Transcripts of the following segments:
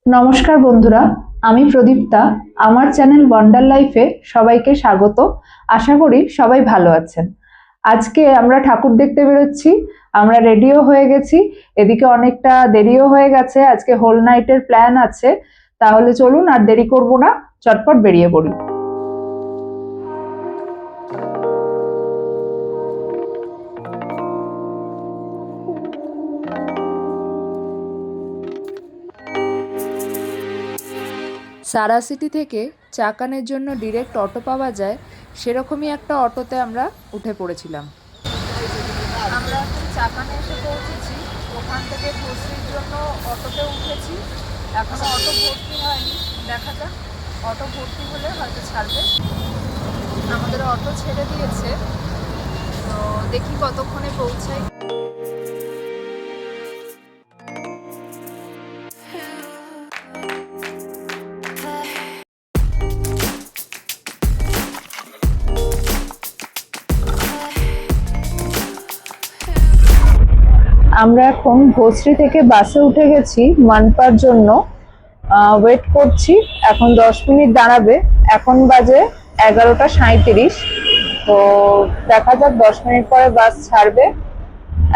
নমস্কার বন্ধুরা, আমি প্রদীপ্তা। আমার চ্যানেল ওয়ান্ডার লাইফে সবাইকে স্বাগত। আশা করি সবাই ভালো আছেন। আজকে আমরা ঠাকুর দেখতে বেরোচ্ছি। আমরা রেডিও হয়ে গেছি, এদিকে অনেকটা দেরিও হয়ে গেছে। আজকে হোল নাইটের প্ল্যান আছে। তাহলে চলুন আর দেরি করব না, চটপট বেরিয়ে পড়ি। সারা সিটি থেকে চাকানের জন্য ডিরেক্ট অটো পাওয়া যায়, সেরকমই একটা অটোতে আমরা উঠে পড়েছিলাম। আমরা এখন চাকানে এসে পৌঁছেছি। ওখান থেকে ভর্তির জন্য অটোতে উঠেছি। এখনো অটো ভর্তি হয়নি, দেখা যাক। অটো ভর্তি হলে হয়তো ছাড়বে। আমাদের অটো ছেড়ে দিয়েছে, তো দেখি কতক্ষণে পৌঁছাই। আমরা এখন ভোসরি থেকে বাসে উঠে গেছি মানপার জন্য। ওয়েট করছি, এখন 10 মিনিট দাঁড়াবে। এখন বাজে 11টা 37। তো দেখা যাক, 10 মিনিট পরে বাস ছাড়বে।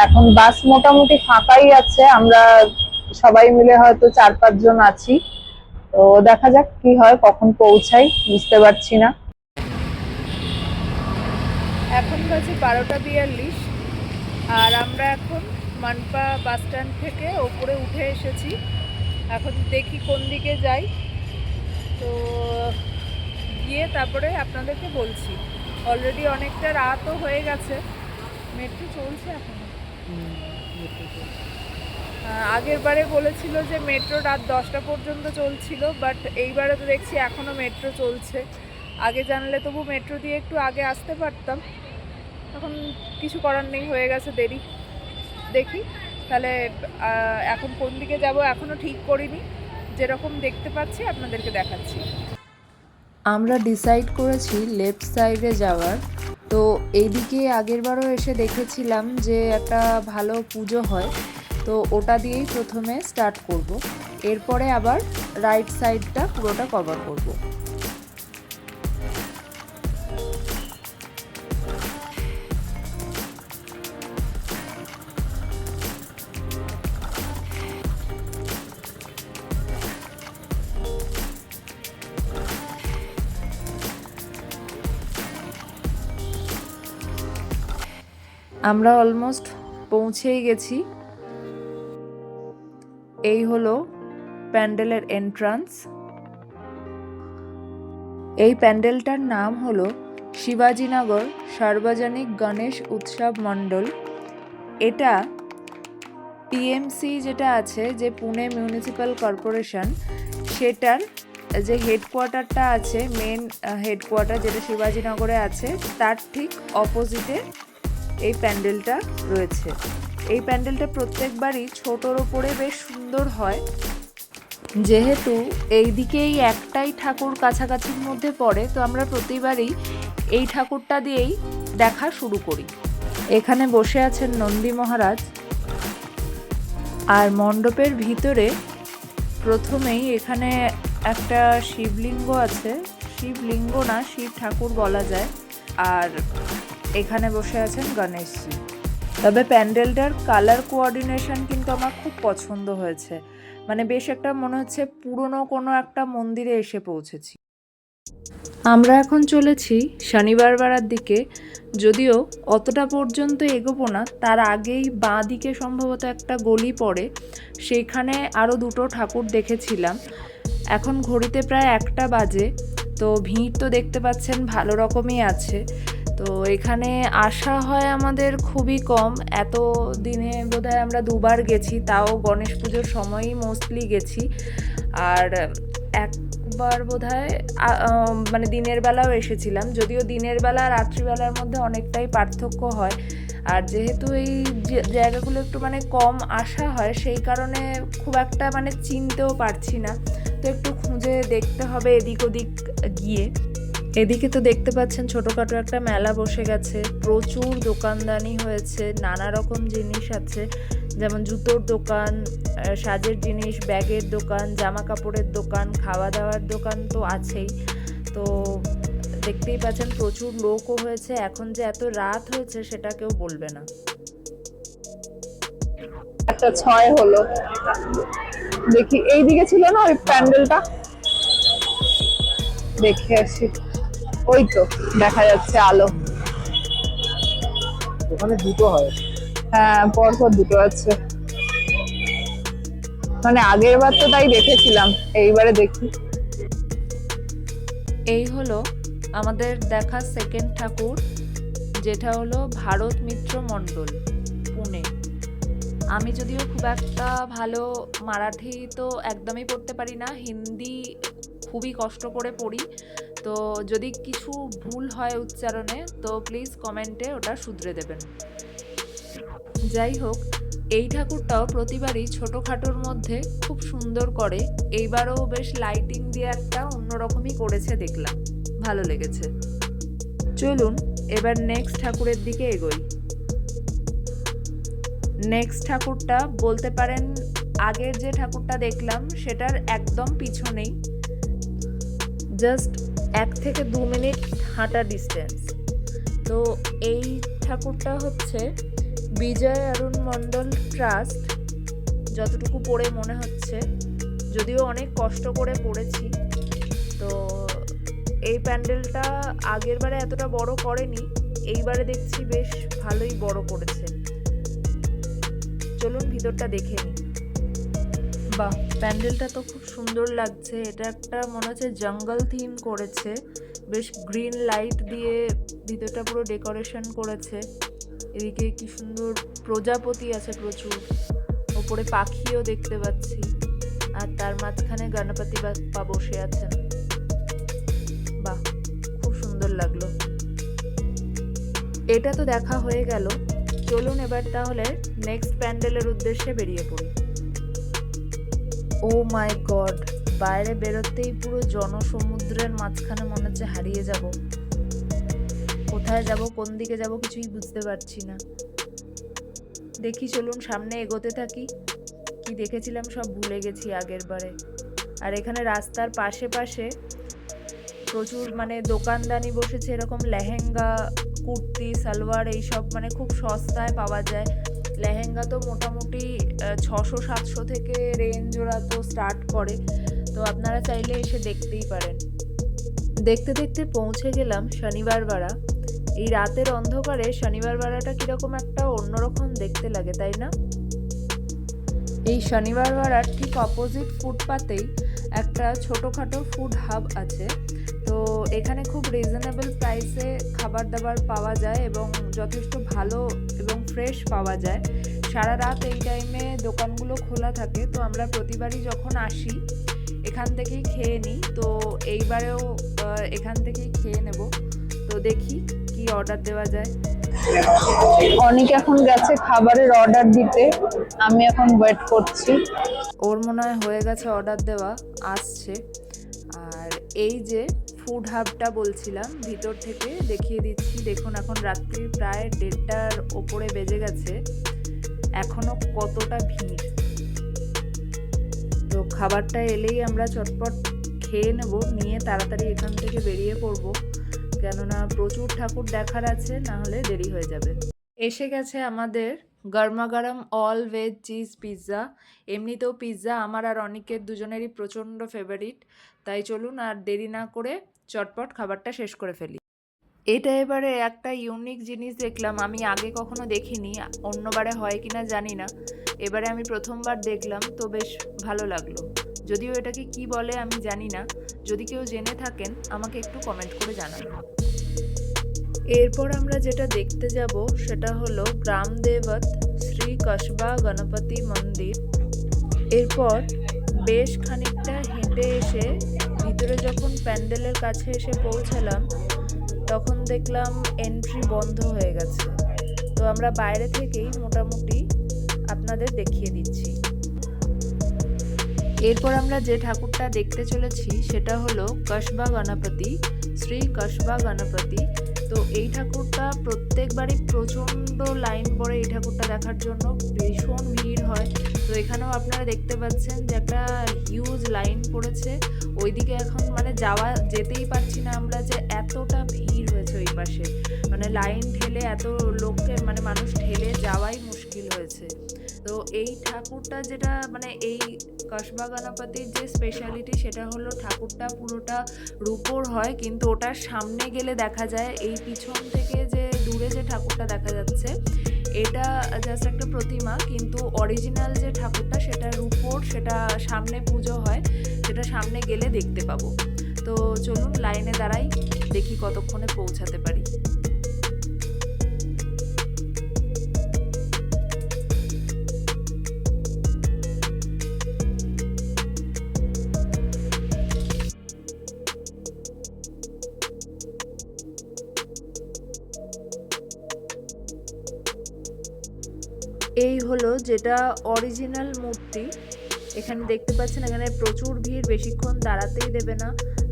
এখন বাস মোটামুটি ফাঁকাই আছে, আমরা সবাই মিলে হয়তো 4-5 জন আছি। তো দেখা যাক কি হয়, কখন পৌঁছাই বুঝতে পারছি না। এখন বাজে 12টা 42, আর আমরা এখন মানপা বাস স্ট্যান্ড থেকে ওপরে উঠে এসেছি। এখন দেখি কোন দিকে যাই, তো গিয়ে তারপরে আপনাদেরকে বলছি। অলরেডি অনেকটা রাতও হয়ে গেছে, মেট্রো চলছে এখন। আগের বারে বলেছিল যে মেট্রো রাত 10টা পর্যন্ত চলছিল, বাট এইবারে তো দেখছি এখনও মেট্রো চলছে। আগে জানলে তবু মেট্রো দিয়ে একটু আগে আসতে পারতাম, এখন কিছু করার নেই, হয়ে গেছে দেরি। দেখি তাহলে এখন কোন দিকে যাব এখনও ঠিক করিনি, যেরকম দেখতে পাচ্ছি আপনাদেরকে দেখাচ্ছি। আমরা ডিসাইড করেছি লেফট সাইডে যাওয়ার। তো এইদিকে আগেরবারও এসে দেখেছিলাম যে একটা ভালো পুজো হয়, তো ওটা দিয়েই প্রথমে স্টার্ট করব। এরপরে আবার রাইট সাইডটা পুরোটা কভার করব। আমরা অলমোস্ট পৌঁছেই গেছি। এই হলো প্যান্ডেলের এন্ট্রান্স। এই প্যান্ডেলটার নাম হলো শিবাজীনগর সার্বজনিক গণেশ উৎসব মণ্ডল। এটা পিএমসি যেটা আছে, যে পুনে মিউনিসিপ্যাল কর্পোরেশন, সেটার যে হেডকোয়ার্টারটা আছে, মেন হেডকোয়ার্টার যেটা শিবাজীনগরে আছে, তার ঠিক অপোজিটে এই প্যান্ডেলটা রয়েছে। এই প্যান্ডেলটা প্রত্যেকবারই ছোটোর ওপরে বেশ সুন্দর হয়। যেহেতু এই দিকেই একটাই ঠাকুর কাছাকাছির মধ্যে পড়ে, তো আমরা প্রতিবারই এই ঠাকুরটা দিয়েই দেখা শুরু করি। এখানে বসে আছেন নন্দী মহারাজ, আর মণ্ডপের ভিতরে প্রথমেই এখানে একটা শিবলিঙ্গ আছে। শিবলিঙ্গ না, শিব ঠাকুর বলা যায়। আর এখানে বসে আছেন গণেশজি। তবে প্যান্ডেলটার কালার কোঅর্ডিনেশন কিন্তু আমার খুব পছন্দ হয়েছে। মানে বেশ একটা মনে হচ্ছে পুরনো কোনো একটা মন্দিরে এসে পৌঁছেছি। আমরা এখন চলেছি শনিবার বাড়ার দিকে, যদিও অতটা পর্যন্ত এগোবো না। তার আগেই বাঁ দিকে সম্ভবত একটা গলি পড়ে, সেইখানে আরও দুটো ঠাকুর দেখেছিলাম। এখন ঘড়িতে প্রায় 1টা বাজে, তো ভিড় তো দেখতে পাচ্ছেন ভালো রকমই আছে। তো এখানে আসা হয় আমাদের খুবই কম। এত দিনে বোধহয় আমরা 2বার গেছি, তাও গণেশ পুজোর সময়ই মোস্টলি গেছি। আর একবার বোধহয় মানে দিনের বেলাও এসেছিলাম, যদিও দিনের বেলা রাত্রিবেলার মধ্যে অনেকটাই পার্থক্য হয়। আর যেহেতু এই জায়গাগুলো একটু মানে কম আসা হয়, সেই কারণে খুব একটা মানে চিনতেও পারছি না। তো একটু খুঁজে দেখতে হবে এদিক ওদিক গিয়ে। এদিকে তো দেখতে পাচ্ছেন ছোটোখাটো একটা মেলা বসে গেছে, প্রচুর দোকানদানি হয়েছে, নানা রকম জিনিস আছে। যেমন জুতোর দোকান, সাজের জিনিস, ব্যাগের দোকান, জামা কাপড়ের দোকান, খাওয়া দাওয়ার দোকান তো আছেই। তো দেখতেই পাচ্ছেন প্রচুর লোকও হয়েছে। এখন যে এত রাত হয়েছে সেটা কেউ বলবে না। একটা 6 হলো, দেখি এইদিকে ছিল না ওই প্যান্ডেলটা, দেখে আসি। ওই তো দেখা যাচ্ছে আলো। ওখানে দুটো হয়। হ্যাঁ, পরপর দুটো আছে। মানে আগের বার তো তাই দেখেছিলাম, এইবারে দেখি। এই হলো আমাদের দেখা সেকেন্ড ঠাকুর, যেটা হলো ভারত মিত্র মণ্ডল, পুনে। আমি যদিও খুব একটা ভালো মারাঠি তো একদমই পড়তে পারি না, হিন্দি খুবই কষ্ট করে পড়ি। তো যদি কিছু ভুল হয় উচ্চারণে তো প্লিজ কমেন্টে ওটা শুধরে দেবেন। যাই হোক, এই ঠাকুরটাও প্রতিবারই ছোটোখাটোর মধ্যে খুব সুন্দর করে। এইবারও বেশ লাইটিং দিয়ে একটা অন্যরকমই করেছে, দেখলাম ভালো লেগেছে। চলুন এবার নেক্সট ঠাকুরের দিকে এগোই। নেক্সট ঠাকুরটা বলতে পারেন আগের যে ঠাকুরটা দেখলাম সেটার একদম পিছনেই, জাস্ট 1 থেকে 2 মিনিট হাঁটা ডিস্টেন্স। তো এই ঠাকুরটা হচ্ছে বিজয় অরুণ মণ্ডল ট্রাস্ট, যতটুকু পড়ে মনে হচ্ছে, যদিও অনেক কষ্ট করে পড়েছি। তো এই প্যান্ডেলটা আগের বারে এতটা বড় করেনি, এইবারে দেখছি বেশ ভালোই বড় করেছে। চলুন ভিতরটা দেখে নিই। বাহ, প্যান্ডেলটা তো খুব সুন্দর লাগছে। এটা একটা মনে হচ্ছে জঙ্গল থিম করেছে, বেশ গ্রিন লাইট দিয়ে ভিতরটা পুরো ডেকোরেশন করেছে। এদিকে কি সুন্দর প্রজাপতি আছে প্রচুর, ওপরে পাখিও দেখতে পাচ্ছি, আর তার মাঝখানে গণপতি বাপ্পা বসে আছেন। বাহ, খুব সুন্দর লাগলো। এটা তো দেখা হয়ে গেল, চলুন এবার তাহলে নেক্সট প্যান্ডেলের উদ্দেশ্যে বেরিয়ে পড়ি। ও মাই গড, বাইরে বেরোতেই পুরো জনসমুদ্রের মাঝখানে মনে হচ্ছে হারিয়ে যাব। কোথায় যাব, কোন দিকে যাব কিছুই বুঝতে পারছি না। দেখি, চলুন সামনে এগোতে থাকি। কি দেখেছিলাম সব ভুলে গেছি আগের বারে। আর এখানে রাস্তার পাশে পাশে প্রচুর মানে দোকানদানি বসেছে, এরকম লেহেঙ্গা, কুর্তি, সালোয়ার এইসব মানে খুব সস্তায় পাওয়া যায়। লেহেঙ্গা তো মোটামুটি 600-700 থেকে রেঞ্জ ওরা তো স্টার্ট করে। তো আপনারা চাইলে এসে দেখতেই পারেন। দেখতে দেখতে পৌঁছে গেলাম শনিবার বাড়া। এই রাতের অন্ধকারে শনিবার বাড়াটা কীরকম একটা অন্যরকম দেখতে লাগে, তাই না? এই শনিবার বাড়ার ঠিক অপোজিট ফুটপাতেই একটা ছোটোখাটো ফুড হাব আছে। তো এখানে খুব রিজনেবল প্রাইসে খাবার দাবার পাওয়া যায় এবং যথেষ্ট ভালো এবং ফ্রেশ পাওয়া যায়। সারা রাত এই টাইমে দোকানগুলো খোলা থাকে। তো আমরা প্রতিবারই যখন আসি এখান থেকেই খেয়ে নিই। তো এইবারেও এখান থেকেই খেয়ে নেব। তো দেখি কি অর্ডার দেওয়া যায়। অনেক এখন গেছে খাবারের অর্ডার দিতে, আমি এখন ওয়েট করছি। ওর মনে হয় হয়ে গেছে অর্ডার দেওয়া, আসছে। আর এই যে ফুড হাবটা বলছিলাম, ভিতর থেকে দেখিয়ে দিচ্ছি। দেখুন এখন রাত্রি প্রায় 1:30টার ওপরে বেজে গেছে, এখনো কতটা ভিড়। তো খাবারটা এলেই আমরা চটপট খেয়ে নেব, নিয়ে তাড়াতাড়ি এখান থেকে বেরিয়ে পড়ব, কেননা প্রচুর ঠাকুর দেখার আছে, না হলে দেরি হয়ে যাবে। এসে গেছে আমাদের গরমাগরম অল ভেজ চিজ পিৎজা। এমনিতেও পিৎজা আমার আর অনেকের দুজনেরই প্রচণ্ড ফেভারিট। তাই চলুন আর দেরি না করে চটপট খাবারটা শেষ করে ফেলি। এটা এবারে একটা ইউনিক জিনিস দেখলাম, আমি আগে কখনো দেখিনি, অন্যবারে হয় কিনা জানি না, এবারে আমি প্রথমবার দেখলাম। তো বেশ ভালো লাগলো। যদিও এটাকে কি বলে আমি জানি না, যদি কেউ জেনে থাকেন আমাকে একটু কমেন্ট করে জানাবেন। এরপর আমরা যেটা দেখতে যাব সেটা হলো গ্রাম দেবত শ্রী কসবা গণপতি মন্দির। এরপর বেশ খানিকটা হেঁটে এসে ভিতরে যখন প্যান্ডেলের কাছে এসে পৌঁছালাম তখন দেখলাম এন্ট্রি বন্ধ হয়ে গেছে। তো আমরা বাইরে থেকেই মোটামুটি আপনাদের দেখিয়ে দিচ্ছি। এরপর আমরা যে ঠাকুরটা দেখতে চলেছি সেটা হলো কসবা গণপতি, শ্রী কসবা গণপতি। তো এই ঠাকুরটা প্রত্যেকবারই প্রচণ্ড লাইন পড়ে এই ঠাকুরটা দেখার জন্য, ভীষণ ভিড় হয়। তো এখানেও আপনারা দেখতে পাচ্ছেন যে একটা হিউজ লাইন পড়েছে। ওইদিকে এখন মানে যেতেই পারছি না আমরা, যে এতটা ভিড় হয়েছে ওই পাশে, মানে লাইন ঠেলে এত লোককে মানে মানুষ ঠেলে যাওয়াই মুশকিল হয়েছে। তো এই ঠাকুরটা যেটা মানে এই কসবা গণপতির যে স্পেশালিটি সেটা হলো ঠাকুরটা পুরোটা রূপোর হয়, কিন্তু ওটার সামনে গেলে দেখা যায় এই পিছন থেকে যে দূরে যে ঠাকুরটা দেখা যাচ্ছে এটা জাস্ট একটা প্রতিমা, কিন্তু অরিজিনাল যে ঠাকুরটা সেটা রূপোর, সেটা সামনে পুজো হয়, সেটা সামনে গেলে দেখতে পাবো। তো চলুন লাইনে দাঁড়াই, দেখি কতক্ষণে পৌঁছাতে পারি। এই হলো যেটা অরিজিনাল মূর্তি। এখানে দেখতে পাচ্ছেন এখানে প্রচুর ভিড়, বেশিক্ষণ দাঁড়াতেই দেবে না।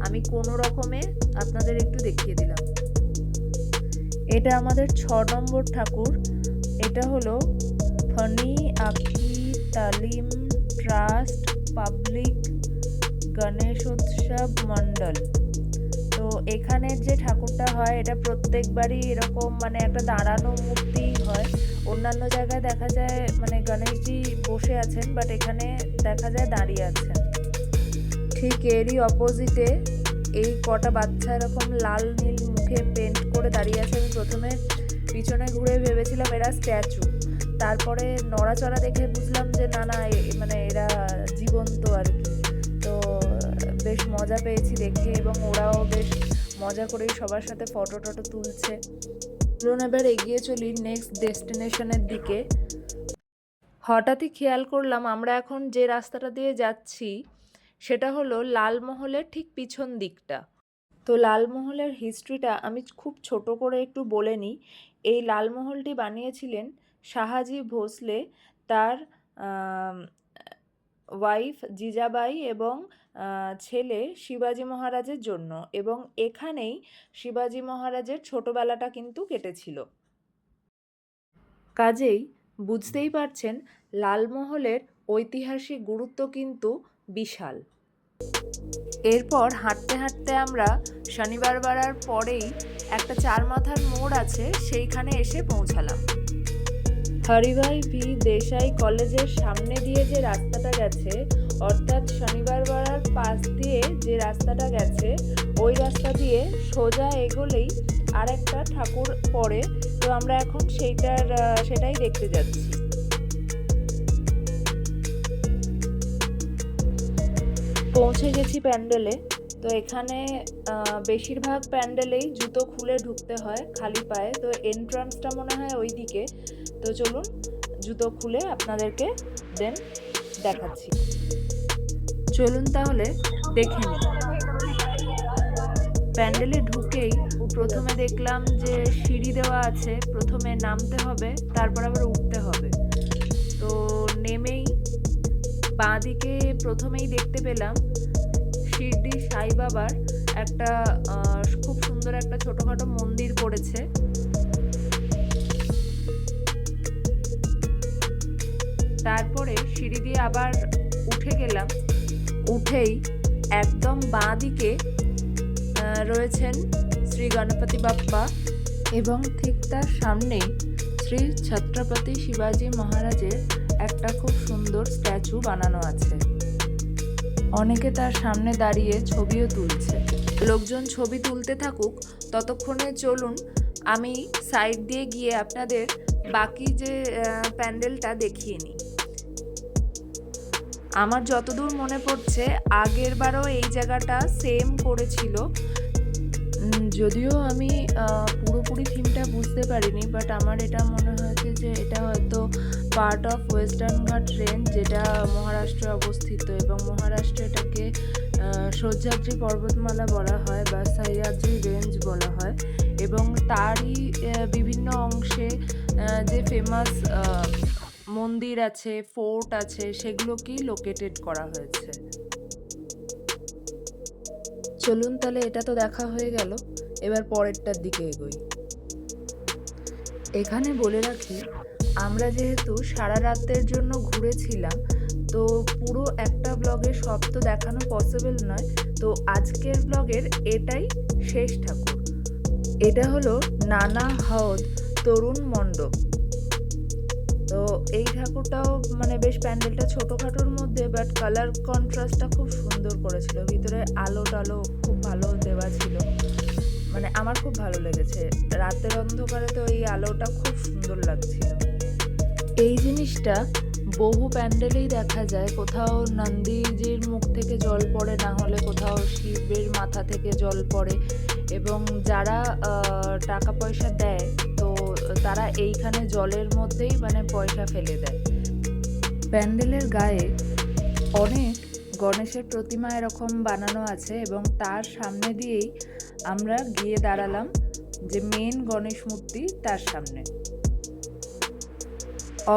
আমি কোনো রকমে আপনাদের একটু দেখিয়ে দিলাম। এটা আমাদের 6 নম্বর ঠাকুর। এটা হলো ফনি আকি তালিম ট্রাস্ট পাবলিক গণেশোৎসব মণ্ডল। তো এখানের যে ঠাকুরটা হয় এটা প্রত্যেকবারই এরকম মানে একটা দাঁড়ানো মূর্তি হয়। অন্যান্য জায়গায় দেখা যায় মানে গণেশজি বসে আছেন, বাট এখানে দেখা যায় দাঁড়িয়ে আছেন। ঠিক এরই অপোজিটে এই কটা বাচ্চা এরকম লাল নীল মুখে পেন্ট করে দাঁড়িয়ে আছে। আমি প্রথমে পিছনে ঘুরে ভেবেছিলাম এরা স্ট্যাচু, তারপরে নড়াচড়া দেখে বুঝলাম যে না না মানে এরা জীবন্ত আর কি। তো বেশ মজা পেয়েছি দেখে, এবং ওরাও বেশ মজা করেই সবার সাথে ফটো টটো তুলছে। চলুন এবার এগিয়ে চলি নেক্সট ডেস্টিনেশনের দিকে। হঠাৎই খেয়াল করলাম আমরা এখন যে রাস্তাটা দিয়ে যাচ্ছি সেটা হলো লালমহলের ঠিক পিছন দিকটা। তো লালমহলের হিস্ট্রিটা আমি খুব ছোট করে একটু বলে নিই। এই লালমহলটি বানিয়েছিলেন শাহাজি ভোসলে তার ওয়াইফ জিজাবাই এবং ছেলে শিবাজি মহারাজের জন্য, এবং এখানেই শিবাজি মহারাজের ছোটবেলাটা কিন্তু কেটেছিল। কাজেই বুঝতেই পারছেন লালমহলের ঐতিহাসিক গুরুত্ব কিন্তু বিশাল। এরপর হাঁটতে হাঁটতে আমরা শনিবার বাড়ার পরেই একটা 4 মাথার মোড় আছে, সেইখানে এসে পৌঁছালাম। হরিভাই ভি দেশাই কলেজের সামনে দিয়ে যে রাস্তাটা গেছে, অর্থাৎ শনিবার বাড়ার পাশ দিয়ে যে রাস্তাটা গেছে ওই রাস্তা দিয়ে সোজা এগোলেই আর একটা ঠাকুর পড়ে। তো আমরা এখন সেটাই দেখতে যাচ্ছি। পৌঁছে গেছি প্যান্ডেলে। তো এখানে বেশিরভাগ প্যান্ডেলেই জুতো খুলে ঢুকতে হয় খালি পায়ে, তো এন্ট্রান্সটা মনে হয় ওই দিকে। তো চলুন জুতো খুলে আপনাদেরকে দেন দেখাচ্ছি। চলুন তাহলে দেখে নিই। প্যান্ডেলে ঢুকেই প্রথমে দেখলাম যে সিঁড়ি দেওয়া আছে, প্রথমে নামতে হবে তারপর আবার উঠতে হবে। তো নেমেই বাঁদিকে প্রথমেই দেখতে পেলাম শিরডি সাই বাবার একটা খুব সুন্দর একটা ছোটখাটো মন্দির করেছে। তারপরে সিঁড়ি দিয়ে আবার উঠে গেলাম। উঠেই একদম বাঁদিকে রয়েছেন শ্রী গণপতি বাপ্পা, এবং ঠিক তার সামনেই শ্রী ছত্রপতি শিবাজি মহারাজের একটা খুব সুন্দর স্ট্যাচু বানানো আছে। অনেকে তার সামনে দাঁড়িয়ে ছবিও তুলছে। লোকজন ছবি তুলতে থাকুক, ততক্ষণে চলুন আমি সাইড দিয়ে গিয়ে আপনাদের বাকি যে প্যান্ডেলটা দেখিয়ে নিই। আমার যতদূর মনে পড়ছে আগের বারও এই জায়গাটা সেম করেছিল, যদিও আমি পুরোপুরি থিমটা বুঝতে পারিনি, বাট আমার এটা মনে হয়েছে যে এটা হয়তো পার্ট অফ ওয়েস্টার্ন ঘাট রেঞ্জ, যেটা মহারাষ্ট্রে অবস্থিত, এবং মহারাষ্ট্রে এটাকে সহ্যাদ্রি পর্বতমালা বলা হয় বা সহ্যাদ্রি রেঞ্জ বলা হয়, এবং তারই বিভিন্ন অংশে যে ফেমাস মন্দির আছে, ফোর্ট আছে, সেগুলোকেই লোকেটেড করা হয়েছে। চলুন তাহলে এটা তো দেখা হয়ে গেল, এবার পরেরটার দিকে এগোই। এখানে বলে রাখি, আমরা যেহেতু সারা রাতের জন্য ঘুরেছিলাম, তো পুরো একটা ব্লগে সব তো দেখানো পসিবল নয়। তো আজকের ব্লগের এটাই শেষ ঠাকুর। এটা হলো নানা হাওদ তরুণ মণ্ডপ। তো এই ঠাকুরটাও মানে বেশ প্যান্ডেলটা ছোটোখাটোর মধ্যে, বাট কালার কন্ট্রাস্টটা খুব সুন্দর করেছিল, ভিতরে আলো টালো খুব ভালো দেওয়া ছিল, মানে আমার খুব ভালো লেগেছে। রাতের অন্ধকারে তো এই আলোটা খুব সুন্দর লাগছিল। এই জিনিসটা বহু প্যান্ডেলেই দেখা যায়, কোথাও নন্দীজির মুখ থেকে জল পড়ে, না হলে কোথাও শিবের মাথা থেকে জল পড়ে, এবং যারা টাকা পয়সা দেয় তো তারা এইখানে জলের মধ্যেই মানে পয়সা ফেলে দেয়। প্যান্ডেলের গায়ে অনেক গণেশের প্রতিমা এরকম বানানো আছে, এবং তার সামনে দিয়েই আমরা গিয়ে দাঁড়ালাম যে মেন গণেশ মূর্তি তার সামনে।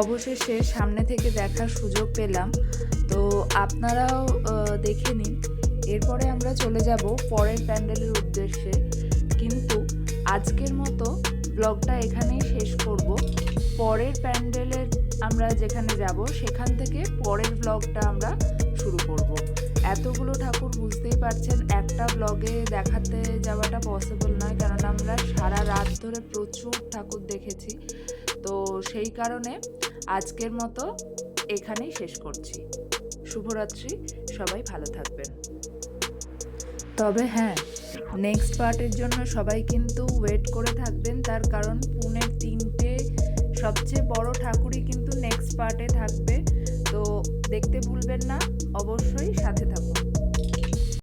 অবশেষে সামনে থেকে দেখার সুযোগ পেলাম, তো আপনারাও দেখে নিন। এরপরে আমরা চলে যাব পরের প্যান্ডেলের উদ্দেশ্যে, কিন্তু আজকের মতো ব্লগটা এখানেই শেষ করব। পরের প্যান্ডেলের আমরা যেখানে যাব সেখান থেকে পরের ব্লগটা আমরা শুরু করব। এতগুলো ঠাকুর বুঝতেই পারছেন একটা ব্লগে দেখাতে যাওয়াটা পসিবল নয়, কারণ আমরা সারা রাত ধরে প্রচুর ঠাকুর দেখেছি। তো সেই কারণে আজকের মতো এখানেই শেষ করছি। শুভরাত্রি, সবাই ভালো থাকবেন। তবে হ্যাঁ, নেক্সট পার্টের জন্য সবাই কিন্তু ওয়েট করে থাকবেন, তার কারণ পুনের 3টে সবচেয়ে বড় ঠাকুরই কিন্তু নেক্সট পার্টে থাকবে। তো দেখতে ভুলবেন না, অবশ্যই সাথে থাকুন।